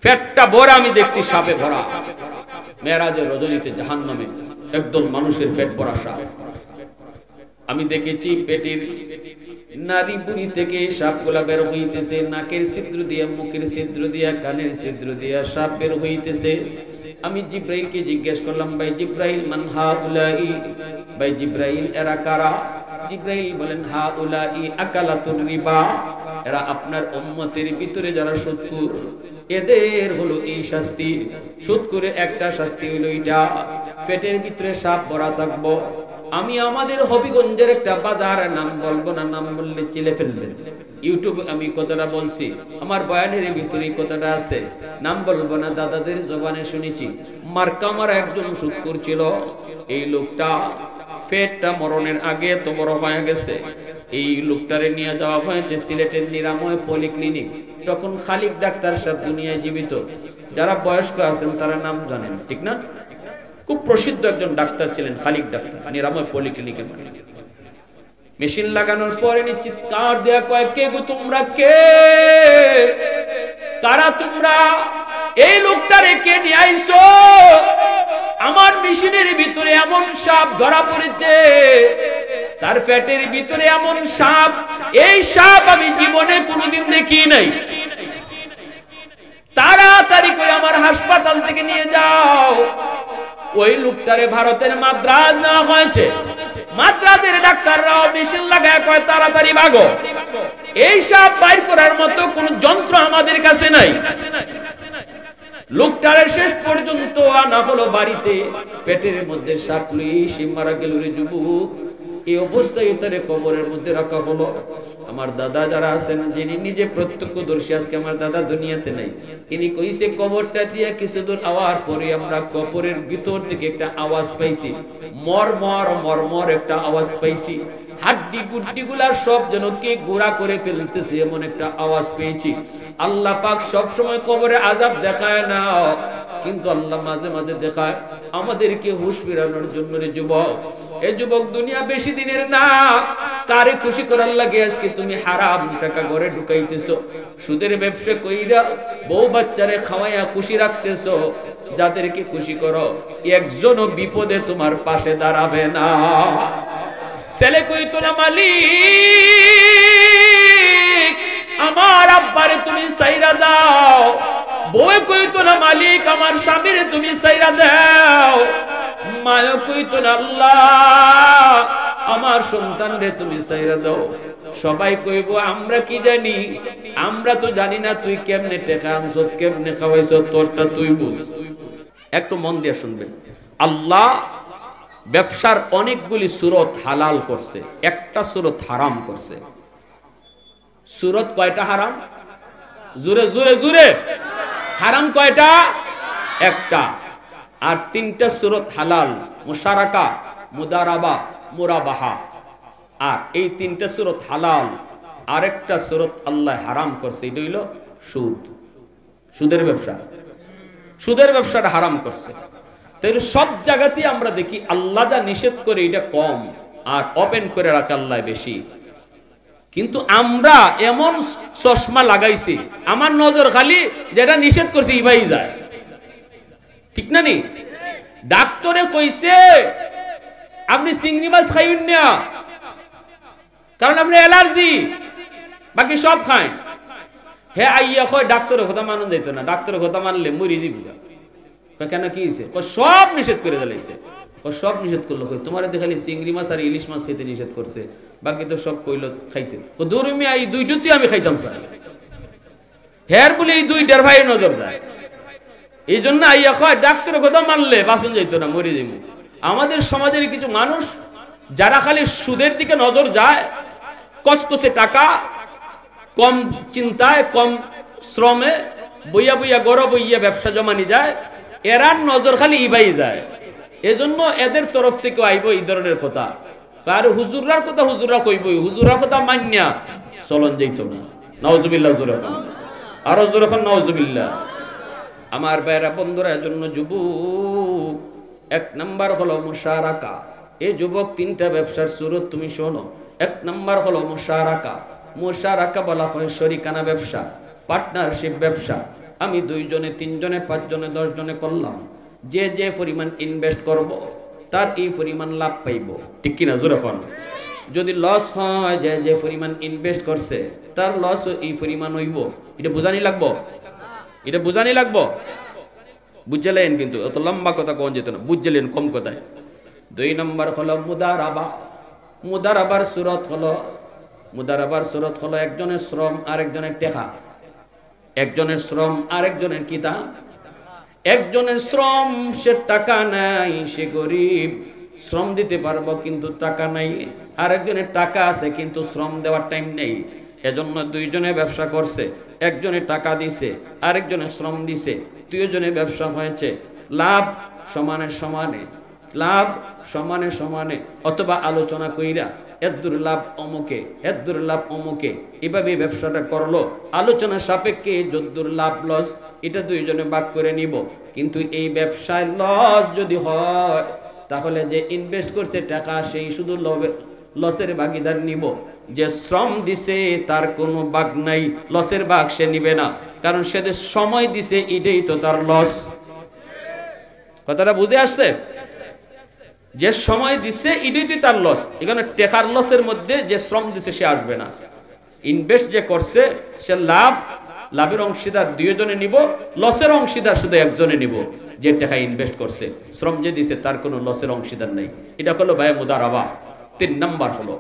পেটটা ভরা আমি দেখছি সাপে ভরা। মেরাজের রজনীতে জাহান্নামে একদল মানুষের পেট ভরা সাপ। আমি দেখেছি পেটের নারী বুড়ি থেকে সাপগুলা বের হইতেছে, নাকের ছিদ্র দিয়া, মুখের ছিদ্র দিয়া, কানের ছিদ্র দিয়া সাপ বের হইতেছে। আমি জিব্রাইলকে জিজ্ঞেস করলাম, ভাই জিব্রাইল মান হাউলাই, ভাই জিব্রাইল এরা কারা? জিব্রাইল বলেন হাউলাই আকালাতুর রিবা, এরা আপনার উম্মতের ভিতরে যারা সুদখোর, এদের হলো এই শাস্তি। সুদখোরের একটা শাস্তি হলো এটা, পেটের ভিতরে সাপ ভরা থাকবো। আমি আমাদের হবিগঞ্জের একটা বাজার, নাম বলবো না, নাম বললে চিলে ফেলবেন। ইউটিউবে আমি কথাটা বলছি, আমার বয়ানের ভিতরে কথাটা আছে, নাম বলবো না, দাদাদের জবানে শুনেছি। মার্কা আমার একজন সুদখোর ছিল। এই লোকটা পেটটা মরণের আগে এত বড় হয়ে গেছে। এই লোকটারে নিয়ে যাওয়া হয়েছে সিলেটের নিরাময় পলিক্লিনিক। তখন খালিক ডাক্তার সাহেব দুনিয়ায় জীবিত। যারা বয়স্ক আছেন তারা নাম জানেন, ঠিক না? খুব প্রসিদ্ধ একজন ডাক্তার ছিলেন খালিক ডাক্তার, নিরাময় পলিক্লিনিকের। মেশিন লাগানোর পরে চিৎকার দেয়া কয়, কে গো তোমরা, কে কারা তোমরা? এই লোকটারে কে নিয়ে আইছো? আমার মেশিনের ভিতরে এমন সাপ ধরা পড়েছে, তার পেটের ভিতরে এমন সাপ, এই সাপ আমি জীবনে কোনোদিন দেখি নাই। তাড়াতাড়ি করে আমার হাসপাতাল থেকে নিয়ে যাও। ওই লোকটারে ভারতের মাদ্রাজ নেওয়া হয়েছে। মাদ্রাজের ডাক্তাররাও মেশিন লাগায় কয়, তাড়াতাড়ি ভাগো, এই সাপ বাইর করার মতো কোন যন্ত্র আমাদের কাছে নাই। লোকটারে শেষ পর্যন্ত আনা হলো বাড়িতে, পেটের মধ্যে সাপ লইয়ে সে মারা গেল রে যুবক। এই অবস্থায় তারে কবরের মধ্যে রাখা হলো। আমার দাদা যারা আছেন, যিনি নিজে প্রত্যক্ষদর্শী, আজকে আমার দাদা দুনিয়াতে নাই, ইনি কইছে কবরটা দিয়ে কিছু দূর আওয়ার পরে আমরা কবরের ভিতর থেকে একটা আওয়াজ পাইছি, মরমর মরমর একটা আওয়াজ পাইছি। হাড্ডি গুড্ডি গুলা সব যেন কে গোড়া করে ফেলতেছে, এমন একটা আওয়াজ পেয়েছি। আল্লাহ পাক সব সময় কবরে আযাব দেখায় না, কিন্তু আল্লাহ মাঝে মাঝে দেখায় আমাদেরকে হুঁশ ফিরানোর জন্য। রে যুবক, এই যুবক দুনিয়া বেশি দিনের না। কারে খুশি করার লাগে আজকে তুমি হারাম টাকা ঘরে ঢুকাইতেছো, সুদের ব্যবসা কইরা বউ বাচ্চারে খাওয়াইয়া খুশি রাখতেছো। যাদেরকে খুশি করো, একজনও বিপদে তোমার পাশে দাঁড়াবে না। ছেলে কইতো না, মালিক আমার আব্বারে তুমি সাইরা দাও। বউ কইতো না, মালিক আমার স্বামীরে তুমি সাইরা দাও। মায়ও কইতো না, আল্লাহ আমার সন্তানরে তুমি সাইরা দাও। সবাই কইব আমরা কি জানি, আমরা তো জানি না তুই কেমনে টাকা আনছত, কেমনে খাওয়াইছ, তোরটা তুই বুঝ। একটু মন দিয়ে শুনবেন। আল্লাহ ব্যবসার অনেকগুলি সূরত হালাল করছে, একটা সূরত হারাম করছে। সূরত কয়টা হারাম? জোরে জোরে জোরে। হারাম কয়টা? একটা। আর তিনটা সূরত হালাল, মুশারাকা, মুদারাবা, মুরাবাহা। আর এই তিনটা সূরত হালাল। আরেকটা সূরত আল্লাহ হারাম করছে, এটা হইল সুদ, সুদের ব্যবসা। সুদের ব্যবসাটা হারাম করছে। তাহলে সব জায়গাতেই আমরা দেখি আল্লাহ যা নিষেধ করে এটা কম, আর ওপেন করে রাখে আল্লাহ বেশি। কিন্তু আমরা এমন চশমা লাগাইছি, আমার নজর খালি যেটা নিষেধ করছে ইবাই যায়, ঠিক না? নি ডাক্তারে কইছে আপনি চিংড়ি মাছ খাইবেন না, কারণ আপনি অ্যালার্জি, বাকি সব খায়। হে আইয়া কয় ডাক্তারের কথা মানা যাইত না, ডাক্তারের কথা মানলে মরি যাব। কেন, কি হয়েছে? সব নিষেধ করে দিলাইছে। সব নিষেধ করলো, তোমার দেখালি চিংড়ি মাছ আর ইলিশ মাছ খাইতে নিষেধ করছে, বাকি তো সব কইল খাইতে। দৌড়মিয়া এই দুইটাতেই আমি খাইতাম স্যার। হের বলে এই দুইটার ভাই নজর যায়, এই জন্য আইয়া কয় ডাক্তারের কথা মানলে বাঁচন যাইতো না, মরে যাইব। আমাদের সমাজের কিছু মানুষ যারা খালি সুদের দিকে নজর যায়, কসকসে টাকা, কম চিন্তায়, কম শ্রমে বইয়া বইয়া গড় বইয়া ব্যবসা জমানি যায়, এরার নজর খালি ইবাই যায়। এজন্য এদের তরফ থেকে আইব এই ধরনের কথা। আর হুজুরার কথা হুজুরা কইবই, হুজুরার কথা মান্যা চলন যাইত না। নাউজুবিল্লাহ, জোরে আরো জোরে নাউজুবিল্লাহ। আমার ভাইরা বন্ধুরা, এজন্য যুবক এক নাম্বার হলো মুশারাকা। এই যুবক তিনটা ব্যবসার সূরত তুমি শোনো। এক নাম্বার হলো মুশারাকা। মুশারাকা বলা হয় শরিকানা ব্যবসা, পার্টনারশিপ ব্যবসা। আমি 2 জনে 3 জনে 5 জনে 10 জনে করলাম, যে যে পরিমাণ ইনভেস্ট করব তার এই পরিমাণ লাভ পাইব, ঠিক কিনা জোরে কোন? যদি লস হয়, যে যে পরিমাণ ইনভেস্ট করছে তার লস এই পরিমাণ হইব, এটা বুঝানি লাগবো, এটা বুঝানি লাগবো। বুঝলেন? কিন্তু অত লম্বা কথা কোন যেত না, বুঝলেন কম কথায়। 2 নম্বর হলো মুদারাবা। মুদারাবার সূরত হলো একজনের শ্রম আরেকজনের টেকা, একজনের শ্রম আরেকজনের কিতা, একজনের শ্রম, সে টাকা নাই, সে গরিব, শ্রম দিতে পারবো কিন্তু টাকা নাই, আরেকজনের টাকা আছে কিন্তু শ্রম দেওয়ার টাইম নেই। এজন্য 2 জনে ব্যবসা করছে, একজনে টাকা দিছে আরেকজনে শ্রম দিছে, 2 জনে ব্যবসা হয়েছে, লাভ সমানে সমানে, লাভ সমানে সমানে, অথবা আলোচনা কইরা এদ্দুর লাভ অমুকে, এদ্দুর লাভ অমুকে, এভাবে ব্যবসাটা করলো, আলোচনা সাপেক্ষে যদ্দুর লাভ লস এটা 2 জনে ভাগ করে নিব। কিন্তু এই ব্যবসায় লস যদি হয় তাহলে যে ইনভেস্ট করছে টাকা সেই শুধু লসের ভাগিদার নিব, যে শ্রম দিছে তার কোনো ভাগ নাই, লসের ভাগ সে নিবে না, কারণ সে যে সময় দিছে এটাই তো তার লস। কথাটা বুঝে আসছে? যে সময় দিছে এটাই তার লস, এখানে টেকার লসের মধ্যে যে শ্রম দিছে সে আসবে না। ইনভেস্ট যে করছে সে লাভের অংশীদার 2 জনে নিব, লসের অংশীদার শুধু একজনে নিব, যে টাকা ইনভেস্ট করছে, শ্রম যে দিছে তার কোনো লসের অংশীদার নাই। এটা হলো বায়ে মুদারাবা। 3 নাম্বার হলো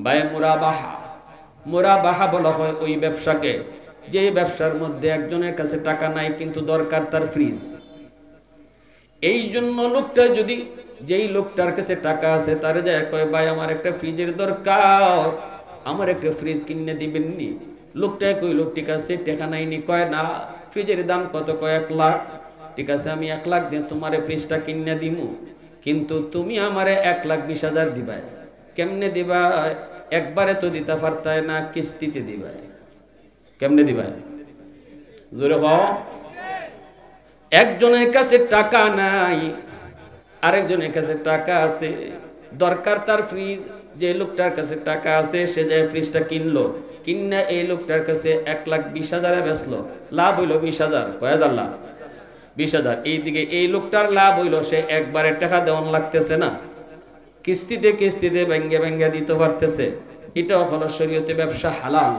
বায়ে মুরাবাহা। মুরাবাহা বলা হয় ওই ব্যবসাকে যে ব্যবসার মধ্যে একজনের কাছে টাকা নাই কিন্তু দরকার তার ফ্রিজ। এই জন্য লোকটা যদি, যেই লোকটার কাছে টাকা আছে তারে যায় কয় ভাই আমার একটা ফ্রিজের দরকার, আমার একটা ফ্রিজ কিনে দিবেন নি? লোকটা কইল ঠিক আছে, টাকা নাইনি, কয় না ফ্রিজের দাম কত? কয় 1 লাখ। ঠিক আছে আমি 1 লাখ দিয়ে তোমারে ফ্রিজটা কিনে দিমু, কিন্তু তুমি আমারে 1,20,000 দিবা। কেমনে দিবা? একবারে তো দিতে পারতায় না, কিস্তিতে দিবা। কেমনে দিবা? জোরে কও। একজনের কাছে টাকা নাই, আরেকজনের কাছে টাকা আছে, দরকার তার ফ্রিজ। যে লোকটার কাছে টাকা আছে সে যে ফ্রিজটা কিনলো, কিনা এই লোকটার কাছে 1,20,000 বেচলো, লাভ হইলো 20,000। কয় হাজার লাভ? 20,000। এইদিকে এই লোকটার লাভ হইলো সে একবারে টাকা দেওয়ান লাগতেছে না, কিস্তিতে কিস্তিতে ব্যাঙ্গে ব্যাঙ্গে দিতে পারতেছে। এটাও হলো শরীয়তে ব্যবসা হালাল,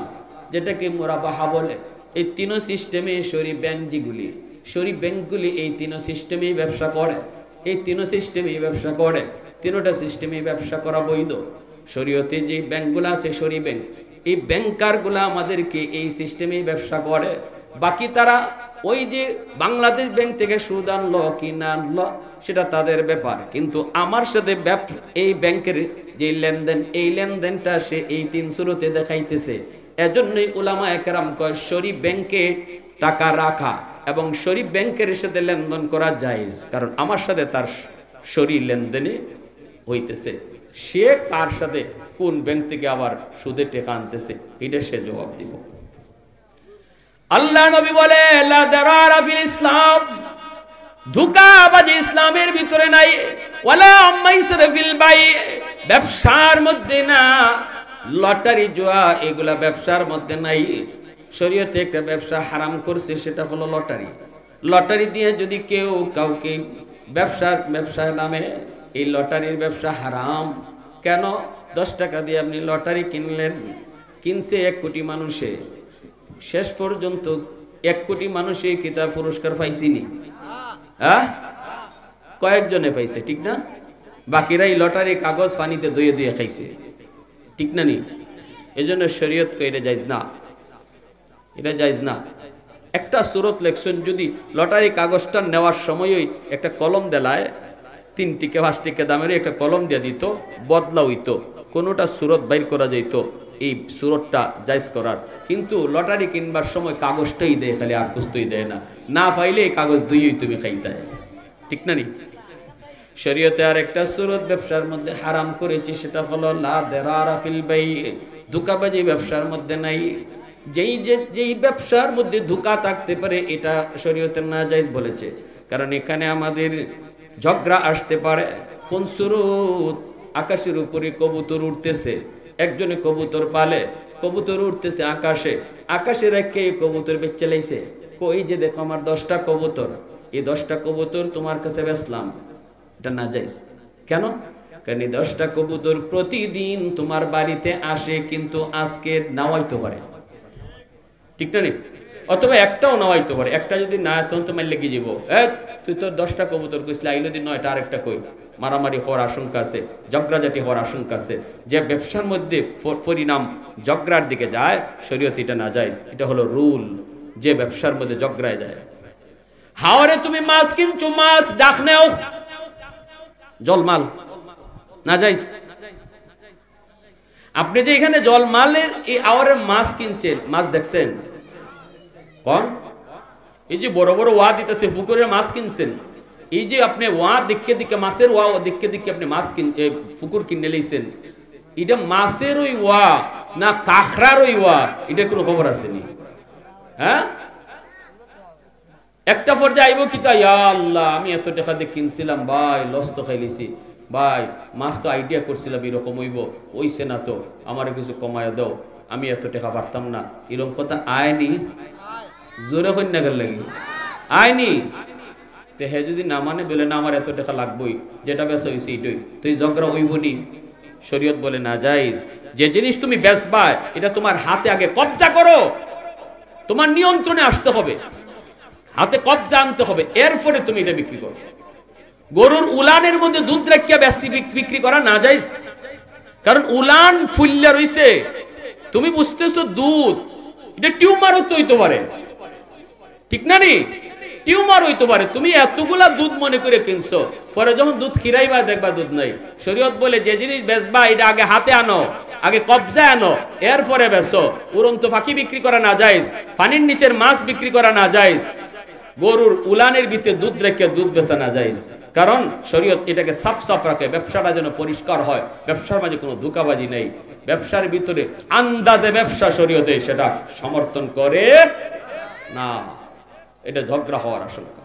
যেটাকে মুরাবাহা বলে। এই 3 সিস্টেমে শরী ব্যাংক, যেগুলি শরী ব্যাংকগুলি এই 3 সিস্টেমেই ব্যবসা করে, এই 3 সিস্টেমেই ব্যবসা করে। 3টা সিস্টেমেই ব্যবসা করা বৈধ। শরীয়তে যে ব্যাংকগুলো আছে শরী ব্যাংক, এই ব্যাংকারগুলো আমাদেরকে এই সিস্টেমেই ব্যবসা করে। বাকি তারা ওই যে বাংলাদেশ ব্যাংক থেকে সুদ আনলো কি না আনলো সেটা তাদের ব্যাপার, কিন্তু আমার সাথে এই ব্যাংকের যে লেনদেন, এই লেনদেনটা সে এই 3 সুরতে দেখাইতেছে। এজন্যই উলামায়ে কেরাম কয় শরী ব্যাংকে টাকা রাখা এবং শরী ব্যাংকের সাথে লেনদেন করা জায়েজ, কারণ আমার সাথে তার শরী লেনদেনে হইতেছে। সে কার সাথে কোন ব্যাংক থেকে আবার সুদে টাকা আনতেছে এটা সে জবাব দিব। আল্লাহ নবী বলে লা দারারা ফিল ইসলাম, ধোঁকাবাজি ইসলামের ভিতরে নাই। ওয়ালা মাইসির ফিল বাই, ব্যবসার মধ্যে না। লটারি জুয়া এগুলা ব্যবসার মধ্যে নাই। শরীয়তে একটা ব্যবসা হারাম করছে, সেটা হলো লটারি। লটারি দিয়ে যদি কেউ কাউকে ব্যবসার নামে, এই লটারির ব্যবসা হারাম। কেন? 10 টাকা দিয়ে আপনি লটারি কিনলেন, কিনছে 1 কোটি মানুষে, শেষ পর্যন্ত 1 কোটি মানুষই কিতাব পুরস্কার পাইছিনি? হ্যাঁ, কয়েকজনে পাইছে, ঠিক না? বাকিরা এই লটারি কাগজ পানিতে ধুয়ে ধুয়ে খাইছে, ঠিক না নি? এই জন্য শরীয়ত কই এটা জায়েজ না, এটা জায়েজ না। একটা সূরত লেখছেন, যদি লটারি কাগজটা নেওয়ার সময়ই একটা কলম দেলায় 3 টিকা 5 টিকা দামের একটা কলম দিয়ে দিত, বদলা হইতো, কোনোটা সূরত বাইর করা যেত এই সূরতটা জায়েজ করার। কিন্তু লটারি কিনবার সময় কাগজটাই দেয় খালি, আর কিছুই দেয় না। না পাইলে এই কাগজ দুইই তুমি খাইতে, ঠিক না নি? শরীয়তে আর একটা সূরত ব্যবসার মধ্যে হারাম করেছি, সেটা হলো লা দারারা ফিল বাই, ধোঁকাবাজি ব্যবসার মধ্যে নাই। যেই ব্যবসার মধ্যে ধোঁকা থাকতে পারে এটা শরীয়তে নাজায়েজ বলেছে, কারণ এখানে আমাদের ঝগড়া আসতে পারে। কোন সূরত? আকাশের উপরে কবুতর উঠতেছে, একজনে কবুতর পালে, কবুতর উঠতেছে আকাশে, আকাশে রেখে কবুতর বেচে লাইছে, কই যে দেখো আমার 10টা কবুতর, এই 10টা কবুতর তোমার কাছে বেচলাম, এটা নাজায়েজ। কেন? কারণ এই 10টা কবুতর প্রতিদিন তোমার বাড়িতে আসে, কিন্তু আজকে নাও হইতে পারে, ঠিক না? অথবা একটাও নাও হইতে পারে। একটা যদি না, তখন তো মারলে কি যাবো, তুই তোর 10টা কবুতর কইসলে, আইলো দিন 9টা আরেকটা কই, মারামারি হওয়ার আশঙ্কা আছে, ঝগড়াঝাটি হওয়ার আশঙ্কা আছে। যে ব্যবসার মধ্যে পরিণাম ঝগড়ার দিকে যায়, শরীয়ত এটা নাজায়েজ, এটা হলো রুল। যে ব্যবসার মধ্যে ঝগড়ায় যায়, হাওরে তুমি মাছ কিনছো, মাছ ডাক নেও, জলমাল নাজায়েজ। আপনি যে এখানে জলমালের এই আওয়ারের মাছ কিনছেন, মাছ দেখছেন কোন? এই যে বড় বড় ওয়া দিতেছে, পুকুরের মাছ কিনছেন, এই যে আপনি ওয়া দিকে দিকে মাছের ওয়া দিকে দিকে আপনি মাছ পুকুর কিনে লইছেন, এটা মাছের ওই ওয়া না কাঁকড়ার ওই ওয়া, এটা কোনো খবর আসেনি। হ্যাঁ, একটা পর্যায়ে আইব কি তা, ইয়া আল্লাহ আমি এত টাকা দিয়ে কিনছিলাম ভাই, লস তো খাইলিছি ভাই, মাছ তো আইডিয়া করছিলাম এরকম হইব, ওইছে না তো, আমার কিছু কমায় দাও, আমি এত টাকা পারতাম না, এরকম কথা আয়নি? জোরে কন্যা গেল লাগি আয়নি? তে হে যদি না মানে, বলে না আমার এত টাকা লাগবেই, যেটা বেচা হয়েছে এইটাই, তুই ঝগড়া হইব নি? শরীয়ত বলে না জায়েজ। যে জিনিস তুমি বেচবা, এটা তোমার হাতে আগে কবজা করো, তোমার নিয়ন্ত্রণে আসতে হবে, হাতে কবজা আনতে হবে, এরপরে তুমি এটা বিক্রি করো। গরুর উলানের মধ্যে দুধ রাখিয়া বেশি বিক্রি করা না জায়েজ, কারণ উলান ফুল্লা রইছে, তুমি বুঝতেছো দুধ, এটা টিউমার হইতে পারে, ঠিক না? নি টিউমার হইতে পারে, তুমি এতগুলা দুধ মনে করে কিনছো, পরে যখন দুধ খিরাইবা দেখবা দুধ নাই। শরীয়ত বলে যে জিনিস বেচবা, এটা আগে হাতে আনো, আগে কবজায় আনো, এরপরে বেচো। উড়ন্ত পাখি বিক্রি করা না জায়েজ, পানির নিচের মাছ বিক্রি করা না জায়েজ, গরুর উলানের ভিতরে দুধ রেখে দুধ বেচা না জায়েজ। কারণ শরীয়ত এটাকে সাফ সাফ রাখে, ব্যবসাটা যেন পরিষ্কার হয়, ব্যবসার মাঝে কোনো ধোঁকাবাজি নেই, ব্যবসার ভিতরে আন্দাজে ব্যবসা শরীয়তে সেটা সমর্থন করে না, এটা ঝগড়া হওয়ার আশঙ্কা।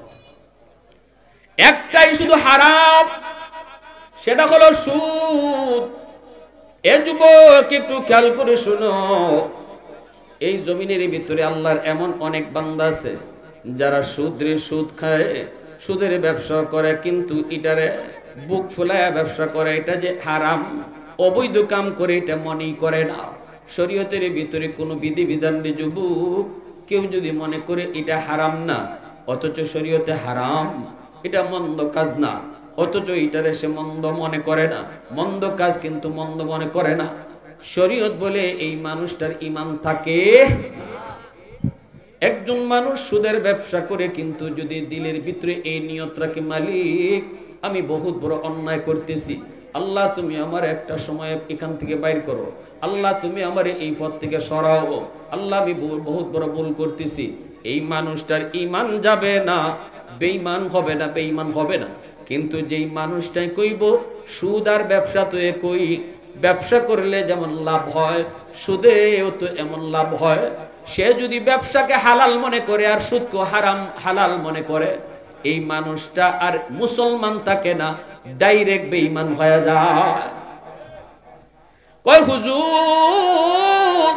একটাই শুধু হারাম, সেটা হলো সুদ। এ যুবক একটু খেয়াল করে শুনো, এই জমিনের ভিতরে আল্লাহর এমন অনেক বান্দা আছে যারা সুদ খায়, সুদের ব্যবসা করে, কিন্তু এটারে বুক ফুলায় ব্যবসা করে, এটা যে হারাম অবৈধ কাম করে এটা মনেই করে না। শরীয়তের ভিতরে কোনো বিধি বিধান নেই। যুবক কেউ যদি মনে করে এটা হারাম না, অথচ শরীয়তে হারাম, এটা মন্দ কাজ না, অথচ এটারে সে মন্দ মনে করে না, মন্দ কাজ কিন্তু মন্দ মনে করে না, শরীয়ত বলে এই মানুষটার ঈমান থাকে। একজন মানুষ সুদের ব্যবসা করে, কিন্তু যদি দিলের ভিতরে এই নিয়ত রাখে, মালিক আমি বহুত বড় অন্যায় করতেছি, আল্লাহ তুমি আমার একটা সময় এখান থেকে বাইর করো, আল্লাহ তুমি আমার এই পথ থেকে সরাও, আল্লাহ আমি বহুত বড় ভুল করতেছি, এই মানুষটার ঈমান যাবে না, বেঈমান হবে না, বেঈমান হবে না। কিন্তু যেই মানুষটাই কইব সুদ আর ব্যবসা তো একই, ব্যবসা করলে যেমন লাভ হয়, সুদেও তো এমন লাভ হয়, সে যদি ব্যবসাকে হালাল মনে করে আর সুদকে হারাম হালাল মনে করে, এই মানুষটা আর মুসলমান থাকে না, ডাইরেক্ট বেঈমান হয়ে যায়। কয় হুজুর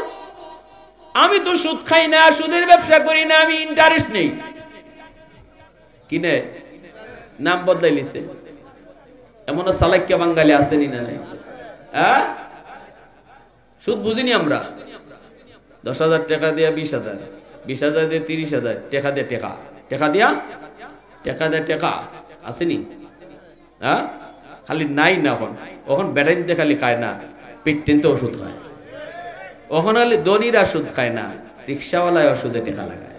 আমি তো সুদ খাই না, সুদের ব্যবসা করি না, আমি ইন্টারেস্ট নেই। কিনে নাম বদলাই লিছে, এমন সালাক্যা বাঙালি আসেনি না? হ্যাঁ, সুদ বুঝিনি আমরা। 10,000 টাকা দিয়া 20,000, 20,000 দিয়ে 30,000, টাকা দিয়ে টাকা দিয়া টাকা আসেনি? হ্যাঁ, খালি নাই না, ওখন বেড়াইতে খালি খায় না, পেট টেনতে ওষুধ খায়, ওখন খালি ধনীরা সুদ খায় না, রিক্সাওয়ালায় ওষুধে টাকা লাগায়।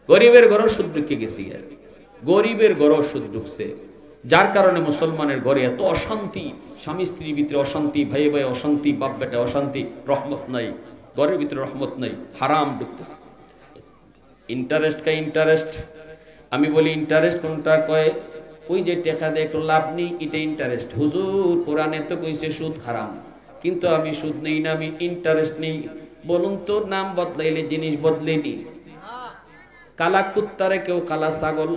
গরিবের ঘরও সুদ ঢুকে গেছি, গরিবের ঘরও সুদ ঢুকছে, যার কারণে মুসলমানের ঘরে এত অশান্তি, স্বামী স্ত্রীর ভিতরে অশান্তি, ভাই ভাই অশান্তি, বাপ বেটা অশান্তি, রহমত নাই, ঘরের ভিতরে রহমত নাই, হারাম ঢুকতেছে। ইন্টারেস্ট কা ইন্টারেস্ট, আমি বলি ইন্টারেস্ট কোনটা? কয় ওই যে টাকা দিয়ে একটু লাভ নেই, এটা ইন্টারেস্ট। হুজুর কোরআনে তো কইছে সুদ হারাম, কিন্তু আমি সুদ নেই না, আমি ইন্টারেস্ট নেই। বলুন তো, নাম বদলাইলে জিনিস বদলেনি? কালা কুত্তারে কেউ কালা ছাগল,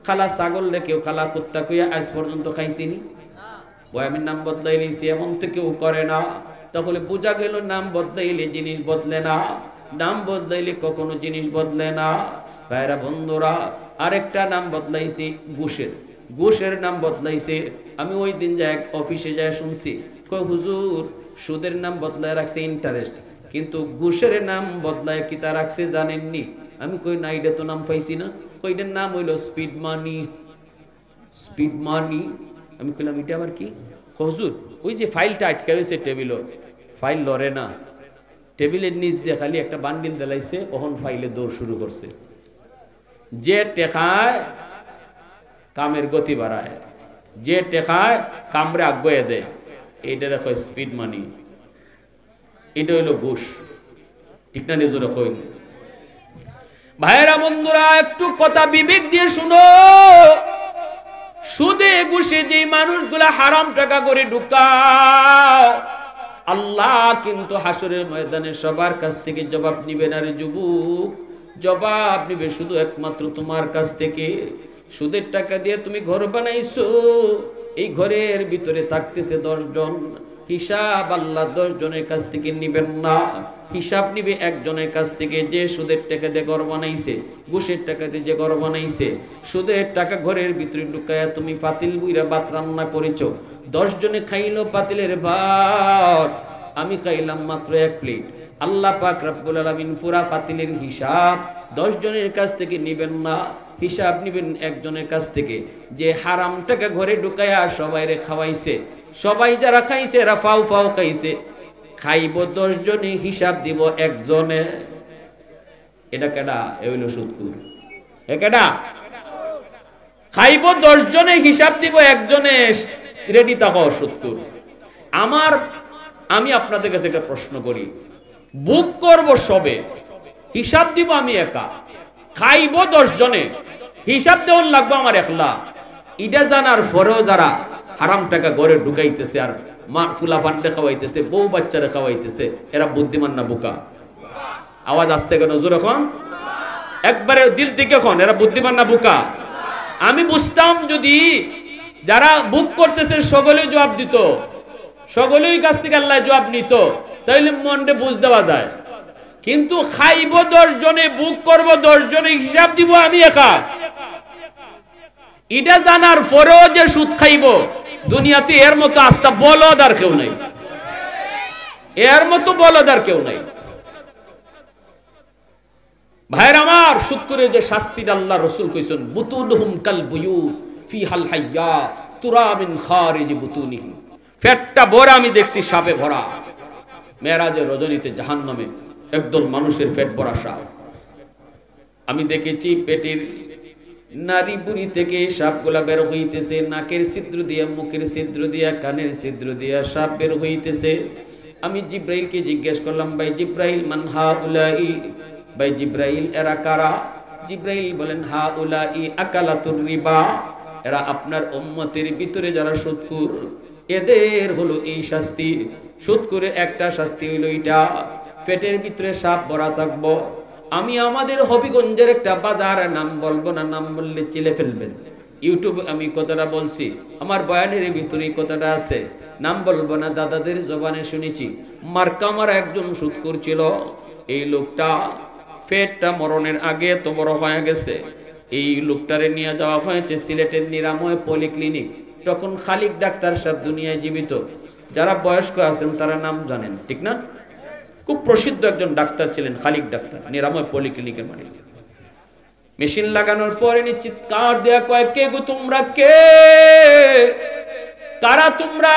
কালা ছাগল রে কেউ কালা কুত্তা কইয়া আজ পর্যন্ত খাইছিনি? ওই আমি নাম বদলাই নিয়েছি, এমন তো কেউ করে না। তাহলে বোঝা গেল নাম বদলাইলে জিনিস বদলে না। নাম বদলাইলে কখনো জিনিস বদলে না। ভাইরা বন্ধুরা, আরেকটা নাম বদলাইছি ঘুষের, ঘুষের নাম বদলাইছে। আমি ওই দিন যাই অফিসে যাই শুনছি, কই হুজুর সুদের নাম বদলায় রাখছে ইন্টারেস্ট, কিন্তু ঘুষের নাম বদলায় কি তা রাখছে জানেননি? আমি কই না, এটা তো নাম পাইছি না। কইটার নাম হইল স্পিড মানি, স্পিড মানি। আমি কইলাম এটা আবার কি? হুজুর ওই যে ফাইলটা আটকে রয়েছে টেবিল, ফাইল লড়ে না, টেবিলের নিচ দিয়ে খালি একটা বান্ডিল দেলাইছে, ওহন ফাইলে দৌড় শুরু করছে। যে টেকায় কামের গতি বাড়ায়, যে টেকায় কামরে আগ্রহে দেয়, এইটা দেখো স্পিড মানি, এটা হইল ঘুষ। ঠিক না? নিজরে কইল। ভাইরা বন্ধুরা, একটু কথা বিবেক দিয়ে শুনো। সুদে ঘুষে যে মানুষগুলা হারাম টাকা করে ঢুকাও, আল্লাহ কিন্তু হাসরের ময়দানে সবার কাছ থেকে জবাব নিবে না রে যুবক। জবাব নিবে শুধু একমাত্র তোমার কাছ থেকে। সুদের টাকা দিয়ে তুমি ঘর বানাইছো, এই ঘরের ভিতরে থাকতেছে 10 জন, হিসাব আল্লাহ 10 জনের কাছ থেকে নিবেন না। হিসাব নিবে একজনের কাছ থেকে, যে সুদের টাকা দিয়ে ঘর বানাইছে, ঘুষের টাকা দিয়ে যে ঘর বানাইছে। সুদের টাকা ঘরের ভিতরে ঢুকায়া তুমি পাতিল বুইরা ভাত রান্না করেছো, 10 জনে খাইলো পাতিলের ভাত, আমি খাইলাম মাত্র 1 প্লেট। আল্লাহ পাক রব্বুল আলামিন পুরা পাতিলের হিসাব 10 জনের কাছ থেকে নিবেন না, হিসাব নিবেন একজনের কাছ থেকে, যে হারাম টাকা ঘরে ঢুকায়া সবাইরে খাওয়াইছে। সবাই যারা খাইছে এরা ফাও ফাও খাইছে, খাইব 10 জনে, হিসাব দিব একজনে। এটা কেডা? এ হইল সুদখোর। এ কেডা? খাইব 10 জনে, হিসাব দিব একজনে, রেডি থাকো সুদখোর। আমি আপনাদের কাছে একটা প্রশ্ন করি, বুক করব সবে, হিসাব দিব আমি একা, খাইব 10 জনে, হিসাব দেওয়ার লাগবে আমার একলা। এটা জানার পরেও যারা হারাম টাকা ঘরে ঢুকাইতেছে আর মা ফুলা ফান্ডে খাওয়াইতেছে, বউ বাচ্চারা খাওয়াইতেছে, এরা বুদ্ধিমান না বোকা? আওয়াজ আসতে কেন জোর এখন? একবারে দিল থেকে এখন, এরা বুদ্ধিমান না বোকা? আমি বুঝতাম যদি যারা বুক করতেছে সকলেই জবাব দিত, সকলেই কাছ থেকে আল্লাহ জবাব নিত, তাইলে মনে বুঝ দেওয়া যায়। কিন্তু খাইব 10 জনে, বুক করব 10 জনে, হিসাব দিব আমি একা। এটা জানার পরেও যে সুদ খাইব, দুনিয়াতে এর মতো আস্থা বলদ আর কেউ নাই, এর মতো বলদ আর কেউ নাই। ভাইরা আমার, সুদ করে যে শাস্তির আল্লাহ রাসূল কইছেন, বুতুনহুম কাল বুয়ুত ফিহাল হাইয়া তুরা মিন খারিজ বুতুনিহি, পেটটা ভরা আমি দেখছি সাপে ভরা। মেরাজের রজনীতে জাহান্নামে একদল মানুষের পেট ভরা সাপ। আমি দেখেছি পেটের নারী বুড়ি থেকে সাপগুলা বের হইতেছে, নাকের ছিদ্র দিয়া, মুখের ছিদ্র দিয়া, কানের ছিদ্র দিয়া সাপ বের হইতেছে। আমি জিব্রাইলকে জিজ্ঞেস করলাম, ভাই জিব্রাইল মান হাউলাই, ভাই জিব্রাইল এরা কারা? জিব্রাইল বলেন, হাউলাই আকালাতুর রিবা, এরা আপনার উম্মতের ভিতরে যারা সুদখোর, এদের হলো এই শাস্তি। সুদখোরের একটা শাস্তি হইল এটা, পেটের ভিতরে সাপ ভরা থাকবো। আমি আমাদের হবিগঞ্জের একটা বাজার, নাম বলবো না, নাম বললে চিলে ফেলবেন। ইউটিউবে আমি কথাটা বলছি, আমার বয়ানের ভিতরে কথাটা আছে, নাম বলবো না, দাদাদের জবানে শুনেছি। মার্কা আমার একজন সুদখোর ছিল। এই লোকটা পেটটা মরণের আগে তো বড় হয়ে গেছে। এই লোকটারে নিয়ে যাওয়া হয়েছে সিলেটের নিরাময় পলিক্লিনিক। তখন খালিক ডাক্তার সাহেব দুনিয়ায় জীবিত, যারা বয়স্ক আছেন তারা নাম জানেন, ঠিক না? খুব প্রসিদ্ধ একজন ডাক্তার ছিলেন খালিক ডাক্তার, নিরাময় পলিক্লিনিকের মালিক। মেশিন লাগানোর পরে চিৎকার দেয়া কয়, কে গো তোমরা, কে কারা তোমরা?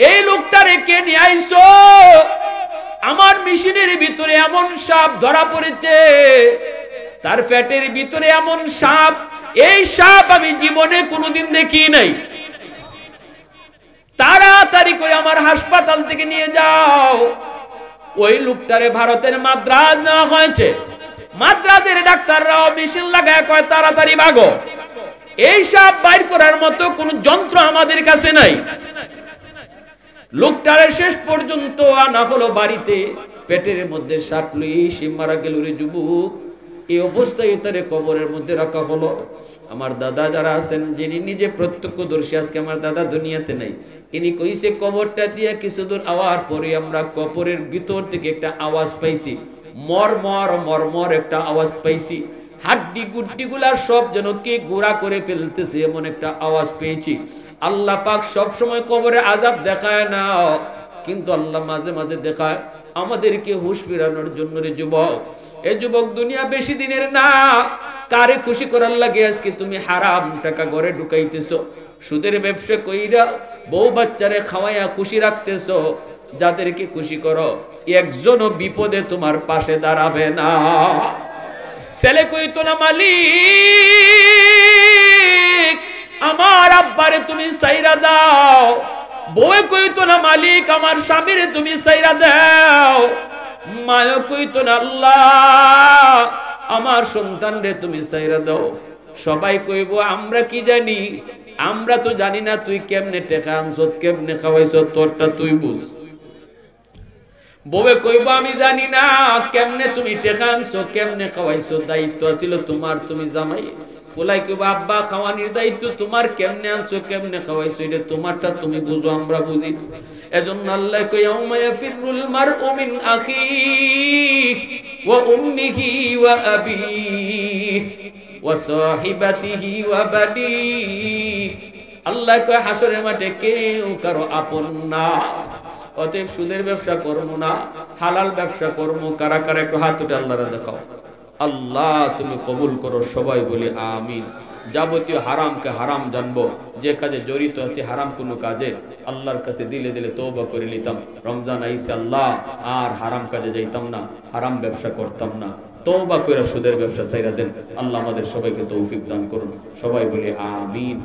এই লোকটারে কে নিয়ে আইছো? আমার মেশিনের ভিতরে এমন সাপ ধরা পড়েছে, তার পেটের ভিতরে এমন সাপ, এই সাপ আমি জীবনে কোনোদিন দেখি নাই। তাড়াতাড়ি করে আমার হাসপাতাল থেকে নিয়ে যাও। ওই লোকটারে ভারতের মাদ্রাজ নেওয়া হয়েছে। মাদ্রাজের ডাক্তাররাও মেশিন লাগায় কয়, তাড়াতাড়ি ভাগো, এই সাপ বাইর করার মতো কোন যন্ত্র আমাদের কাছে নাই। লোকটারে শেষ পর্যন্ত আনা হলো বাড়িতে, পেটের মধ্যে সাপ লই সে মারা গেল রে যুবক। এই অবস্থায় তারে কবরের মধ্যে রাখা হলো। আমার দাদা যারা আছেন, যিনি নিজে প্রত্যক্ষদর্শী, আজকে আমার দাদা দুনিয়াতে নাই, ইনি কইছে কবরটা দিয়ে কিছু দূর আওয়ার পরে আমরা কবরের ভিতর থেকে একটা আওয়াজ পাইছি, মর মর মর মর একটা আওয়াজ পাইছি, হাড্ডি গুড্ডি গুলা সব যেন কে গুড়া করে ফেলতেছে এমন একটা আওয়াজ পেয়েছি। আল্লাহ পাক সব সময় কবরে আযাব দেখায় না, কিন্তু আল্লাহ মাঝে মাঝে দেখায় আমাদেরকে হুঁশ ফেরানোর জন্য। রে যুবক, এই যুবক দুনিয়া বেশি দিনের না। কারে খুশি করার লাগে আজকে তুমি হারাম টাকা ঘরে ঢুকাইতেছো, সুদের ব্যবসা কইরা বউ বাচ্চারে খাওয়াইয়া খুশি রাখতেছো। যাদেরকে খুশি করো একজনও বিপদে তোমার পাশে দাঁড়াবে না। ছেলে কইতো না মালিক আমার আব্বারে তুমি সাইরা দাও, বউয়ে কইতো না মালিক আমার স্বামীরে তুমি সাইরা দাও, মায়ও কইতো না আল্লাহ আমার সন্তানরে তুমি সাইরা দাও। সবাই কইবো আমরা কি জানি, আমরা তো জানি না তুই কেমনে টেকা আনছ, কেমনে খাওয়াইছ, তোরটা তুই বুঝ। বউয়ে কইবো আমি জানি না কেমনে তুমি টেকা আনছো, কেমনে খাওয়াইছো, দায়িত্ব ছিল তোমার, তুমি জামাই। ফুলাই কইবো আব্বা খাওয়ানির দায়িত্ব তোমার, কেমনে আনছো কেমনে খাওয়াইছো এটা তোমারটা তুমি বুঝো, আমরা বুঝি। এজন্য আল্লাহ কই ইয়াউমা ইয়াফিরুল মারউ মিন আখিহি ওয়া উম্মিহি ওয়া আবিহি ওয়া সাহিবাতিহি ওয়া বানিহি। আল্লাহ কয় হাসরের মাঠে কেউ কারো আপন না। অতএব সুদের ব্যবসা করবো না, হালাল ব্যবসা করবো। কারা কারা একটু হাত উঠে আল্লাহরে দেখাও। আল্লাহ তুমি কবুল করো, সবাই বলি আমিন। যাবতীয় হারামকে হারাম জানবো, যে কাজে জড়িত আছি হারাম কোনো কাজে আল্লাহর কাছে দিলে দিলে তওবা করে নিতাম। রমজান আইছে আল্লাহ আর হারাম কাজে যাইতাম না, হারাম ব্যবসা করতাম না। তওবা করে সুদের ব্যবসা ছাইরা দেন। আল্লাহ আমাদের সবাইকে তৌফিক দান করুন, সবাই বলি আমিন।